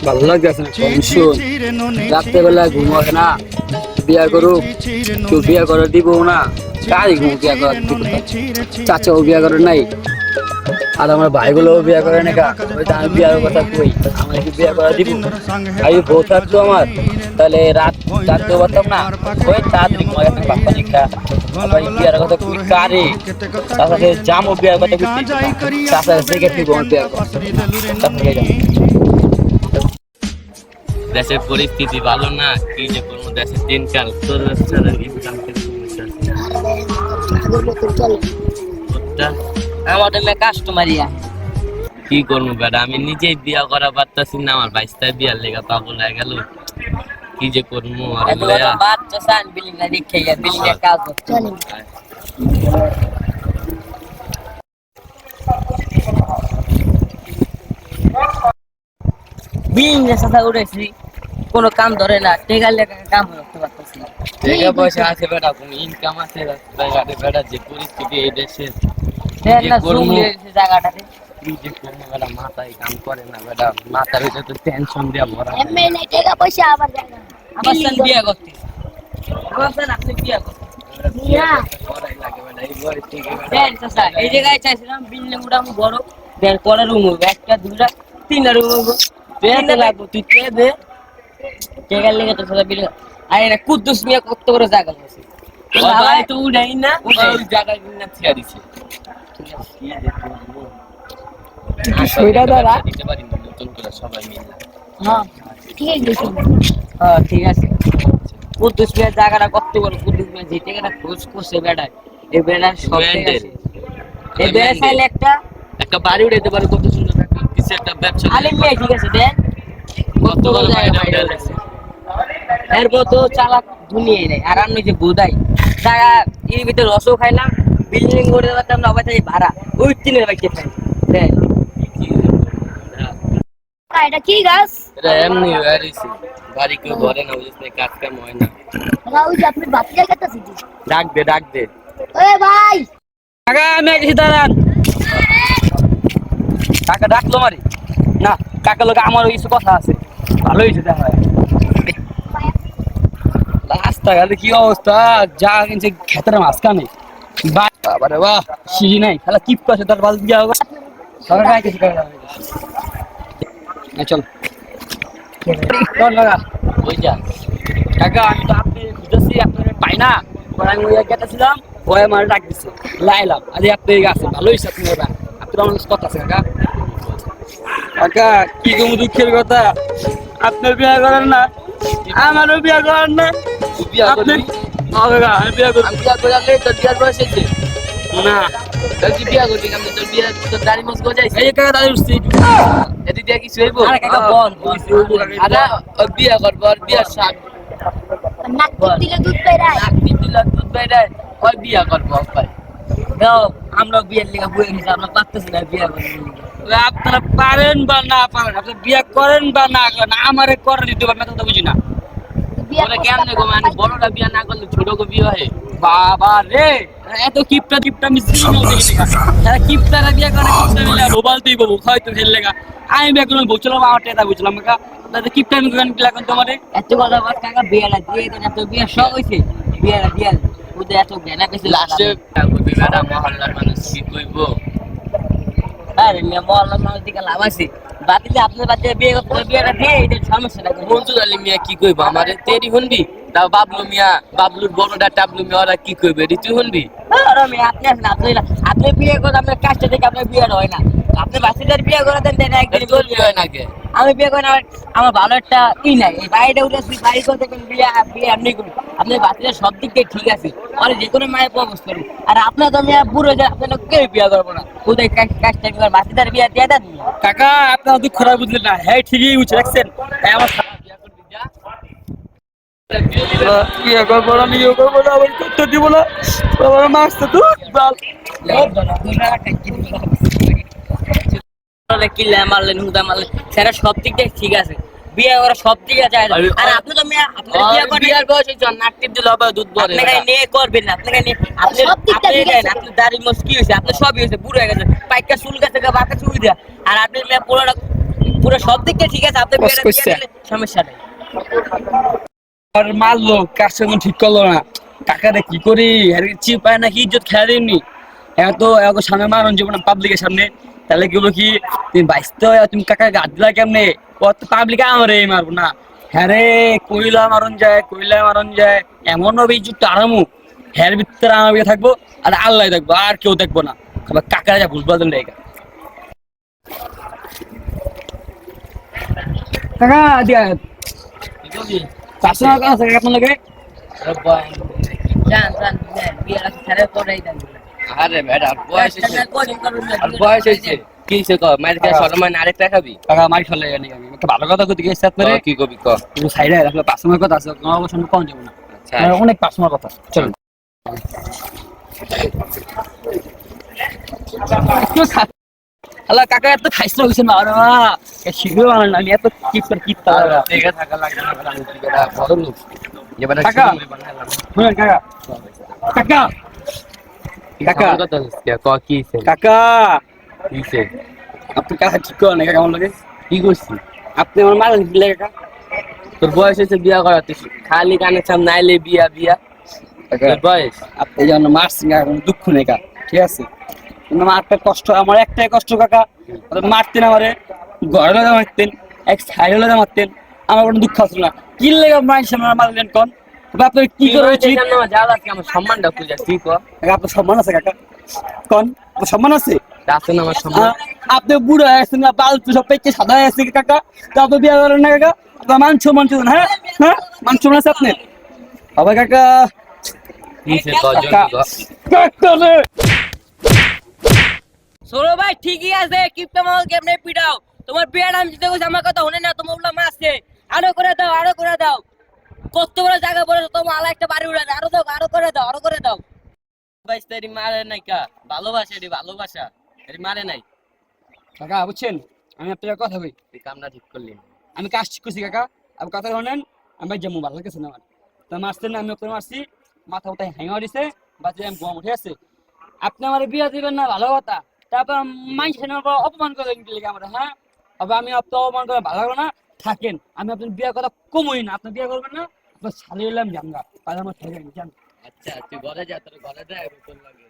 ভালো লাগতেছে না টেনশন রাত্রেবেলা ঘুম হয় না বিয়া করুক কেউ বিয়া করে দিব না কারই ঘুম বিয়া করার চাচাও বিয়া করে নাই আর আমার ভাইগুলোও বিয়া করে না ওই তো আমি বিয়ার কথা কই আমার কি বিয়া করা দিব আমি বউ থাকতো আমার তাহলে রাত জানতেও পারতাম না ওই তাড়াতাড়ি মজা থাকবে বাপ্পা নিকা আবার বিয়ার কথা কই কারে তাছাড়া জামও বিয়ার কথা কই তাছাড়া সেকে দিব আমার বিয়ার কথা দেশের পরিস্থিতি ভালো না কি যে করবো দেশের দিনকাল তোর ইনকাম আমাদের কাস্টমারিয়া কি করবো বেটা আমি নিজেই বিয়া করা পারতাছি না আমার বাইশটায় বিয়ার লেগা পাগল হয়ে গেল কি যে করবো বাচ্চা সান বিল্ডিং না দেখে বিল্ডিং এর কাজ বিল্ডিং এর সাথে উঠেছি কোনো কাম ধরে না টেকা লেখা কাম করতে পারতেছি না টাকা পয়সা আছে বেটা কোনো ইনকাম আছে বেটা যে পরিস্থিতি এই দেশের জায়গাটাতে কি যে করবো বেটা মাথায় কাম করে না বেটা মাথার ভিতরে তো টেনশন দিয়া ভরা টাকা পয়সা আবার আমার সাথে বিয়ে করতে আমার সাথে আপনি বিয়ে করতে এই জায়গায় চাইছিলাম বিল্ডিং গুলো বড় দেড় করে রুম হবে একটা দুটা তিনটা রুম হবে লাগবো তুই কে দে টেকার লেগে তোর সাথে বিল্ডিং আরে না কুদ্দুস মিয়া কত বড় জায়গা আছে ভাই তো উঠাই না ওই জায়গা কিনা থিয়া দিছে সেটা দাদা দিতে পারি নতুন করে সবাই মিলে হ্যাঁ ঠিক আছে হ্যাঁ ঠিক আছে কুদ্দুস মিয়া জায়গাটা কত বড় কুদ্দুস মিয়া যে টেকাটা খোঁজ করছে বেড়ায় এই বেড়ার সব এই বেড়া চাইলে একটা বাড়ি উঠাইতে পারে কত সুন্দর কিছু একটা ব্যবসা আলিম মিয়া ঠিক আছে দেন কত বড় জায়গা উঠাইছে এরপর তো চালাক দুনিয়ায় নেই আর আমি যে বোধাই জায়গা এর ভিতরে রসও খাইলাম বিল্ডিং করে পারতাম না অবশ্যই ভাড়া ওই তিনের বাইকে খাই দেখ এটা কি গাছ এটা এমনি হয়েছে বাড়ি কেউ ধরে না বুঝিস কাজ কাম হয় না ওই যে আপনি বাপ জায়গাটা সিটি ডাক দে ওই ভাই কাকা আমি আছি দাঁড়ান কাকা ডাকলো মারি না কাকা লোক আমার কিছু কথা আছে ভালো হয়েছে দেখা রাস্তাঘাটে কি অবস্থা যা কিনছে খেতের মাঝখানে বাবারে বাহ সিঁড়ি নাই খেলা কিপ করছে তার বাল দিয়া হোক চল চল লাগা ওই যা কাকা আমি তো আপনি খুঁজেছি আপনার পাই না আমি ওই গেতেছিলাম ওই আমার ডাক দিচ্ছে লাইলাম আজ আপনি আছে ভালো হয়েছে আপনি আপনার অনেক কথা আছে কাকা কাকা কি কম দুঃখের কথা আপনার বিয়ে করেন না আমারও বিয়ে করেন না আপনি আমি বিয়ে করি আমি বিয়া করলে তোর বিয়ার বয়স হয়েছে না তোর কি বিয়া করবি আমি তোর বিয়া তোর দাড়ি মোজ গজাইছে এই কাকা দাঁড়িয়ে উঠছি এদি দিয়া কিছু হইব আরে কাকা বল আরে বিয়া করবো আর বিয়ার সাথ নাক দিলে দুধ বেরায় দুধ বাইরে ওই বিয়া করবো ভাই দাও আমরা বিয়ের লেগে বই নিছি আমরা পারতেছি না বিয়ে করতে আপনারা পারেন বা না পারেন আপনি বিয়ে করেন বা না করেন আমারে করে দিতে পারেন না তো বুঝি না বলে কেমনে গো মানে বড়টা বিয়া না করলে ছোট গো বিয়ে হয় বাবা রে এত কিপটা মিস্ত্রি যারা কিপটারা বিয়ে করে কিপটা মিলে মোবাইল তুই বাবু হয়তো ফেল লেগা আমি বিয়ে করলাম বুঝলাম আমার টেটা বুঝলাম কাকা তাদের কিপটা আমি গান লাগন তোমারে এত কথা বাদ কাকা বিয়েটা দিয়ে দেন এত বিয়ে সব হইছে বিয়েটা দিয়ে ওদের এত জ্ঞানা পেছে লাস্টে বেটা মহল্লার মানুষ কি কইবো আরে মিয়া মহল্লার মানুষ দিকে লাভ আছে বাতিলে আপনার বাচ্চা বিয়ে করতে বিয়েটা দিয়ে এদের সমস্যাটা মঞ্জুর আলী মিয়া কি কইবো আমারে তেরি শুনবি তা বাবলু মিয়া বাবলুর বড়টা টাবলু মিয়া ওরা কি কইবে এটি তুই শুনবি আরে মিয়া আপনি আসেন আপনি বিয়ে করে আপনার কাজটা থেকে আপনার বিয়ে হয় না আপনি বাচ্চাদের বিয়ে করে দেন দেন একদিন তোর বিয়ে হয় না কে আমি বিয়ে করি না আমার ভালো একটা ই নাই এই বাড়িটা উঠে বাড়ি করে দেখেন বিয়ে এমনি করি আপনার বাচ্চাদের সব দিক দিয়ে ঠিক আছে আর যে কোনো মায়ের প্রবেশ করি আর আপনার তো মেয়ে বুড়ো যে আপনার কেউ বিয়ে করবো না ওদের কাজটা বাচ্চাদের বিয়ে দিয়ে দেন কাকা আপনার দুঃখ খারাপ বুঝলেন না হ্যাঁ ঠিকই বুঝে রাখছেন আমার বিয়ে করবো না বিয়ে করবো না আবার করতে দিব না বাবার মাছটা দুধ বাল কিল্লা মারলেন হুদা মারলেন সেটা সব দিক দিয়ে ঠিক আছে বিয়ে করা সব দিকে যায় আর আপনি তো মেয়ে আপনি বিয়ে করেন বিয়ার বয়স হইছে নাকটিপ দিলে হবে দুধ বলে আপনি কাই নিয়ে করবেন না আপনি কাই নিয়ে আপনি সব দিক দিয়ে দেন আপনি দাড়ি মোস কি হইছে আপনি সবই হইছে বুড়ো হয়ে গেছে পাইকা চুল গেছে বাতা চুল দিয়া আর আপনি মেয়ে পুরোটা পুরো সব দিক দিয়ে ঠিক আছে, আপনি কষ্ট বিয়েটা করছে। দিয়ে দিলে সমস্যা নেই। আর মারলো কাজ সেরকম ঠিক করলো না, কাকারে কি করি আর চিপ পায় নাকি ইজ্জত খেয়া দিননি, এত এত সামনে মারণ যাবো না পাবলিকের সামনে, তাহলে কি বলবো কি তুমি বাইসতে হয় তুমি কাকা গাছ দিলা কেমনে, কত পাবলিক আমারে মারবো না, হ্যাঁ রে কইলা মারণ যায় এমন ভাবে ইজ্জত আরামু, হ্যার ভিতরে আমি থাকবো আর আল্লাহ দেখবো আর কেউ দেখবো না, আবার কাকারা যা বুঝবো দেন কাকা দিয়া কি করবি? পার্সোনাল কথা আছে কাকা আপনার লাগে। যান যান বিয়েটা ছেড়ে করেই দেন। আরে বেটা বয়স হয়েছে, কদিন করুন না, আর বয়স হয়েছে কি হয়েছে ক মায়ের কাছে সরমান আরেকটা খাবি? কাকা মার খেলে জানি আমি একটা ভালো কথা কইতে গেছি আপনারে, কি কবি ক? একটু সাইডে রাখলে পার্সোনাল কথা আছে কোনো অবশ্য কম যাবো না, আচ্ছা অনেক পার্সোনাল কথা চলুন। আল্লাহ কাকা এত খাইছিল হয়েছে না আরে শীঘ্র আনেন আমি এত কি দেখে থাকা লাগবে না বেটা, আমি কি বেটা বড় লোক এবারে কাকা। শুনেন কাকা কাকা কাকা কথা হচ্ছে ক কি হইছে? কাকা কি হইছে? আপনি কাকা ঠিক করেন কাকা আমার লাগে, কি করছি? আপনি আমার মারেন দিলে কাকা। তোর বয়স হয়েছে বিয়া করা, তুই খালি কানে চাম নাইলে বিয়া বিয়া, তোর বয়স আপনি যেন মারছেন কাকা কোনো দুঃখ নেই কাকা, ঠিক আছে কিন্তু আমার একটা কষ্ট, আমার একটাই কষ্ট কাকা, মারতেন আমারে ঘরে লাগা মারতেন, এক সাইডে লাগা মারতেন, আমার কোনো দুঃখ আছে না, কি লেগে মারছেন আমার মারলেন কোন, আপনার কি করা উচিত আমার যা আছে আমার সম্মানটা তুই যা তুই ক কাকা, আপনার সম্মান আছে কাকা কোন, আপনার সম্মান আছে? আছে না আমার সম্মান? আপনি বুড়ো হয়ে আসছেন না, পালতু সব পেকে সাদা হয়ে আসছে কাকা, তো আপনি বিয়ে করেন না কাকা, আপনার মান সম্মান ছিল না, হ্যাঁ হ্যাঁ মান সম্মান আছে আপনার বাবা কাকা। কি হইছে ক জলদি কাকা ক। কাকা রে সোলো ভাই ঠিকই আছে, কিপটা মাল কেমনে পিটাও, তোমার বিয়েটা আমি দিতে গেছি, আমার কথা শুনে না, তোমার উল্লা মারছে, আরো করে দাও, কত বড় জায়গা পড়ে তোমার আলা একটা বাড়ি উড়ে দাও, আরো করে দাও। ভাই তারি মারে নাই কা, ভালোবাসা এরি মারে নাই। কাকা বুঝছেন আমি আপনার কথা কই, তুই কামটা ঠিক করলি না। আমি কাজ ঠিক করছি কাকা, আপনি কথা শোনেন, আমি ভাই যেমন ভালো লাগছে না আমার তা মারছেন না, আমি আপনার মারছি, মাথা উঠাই হ্যাঙ্গা দিছে, বাচ্চা আমি গম উঠে আছে, আপনি আমার বিয়ে দিবেন না ভালো কথা, তারপর মাইন্ড অপমান করে দিলে আমরা, হ্যাঁ আবার আমি আপনার অপমান করে ভালো লাগলো না, থাকেন আমি আপনার বিয়ের কথা কমই না, আপনি বিয়ে করবেন না আপনার শালি হলাম জানগা পায়জামা ঠেকে জান। আচ্ছা তুই ঘরে যা, তোর ঘরে যা তোর লাগে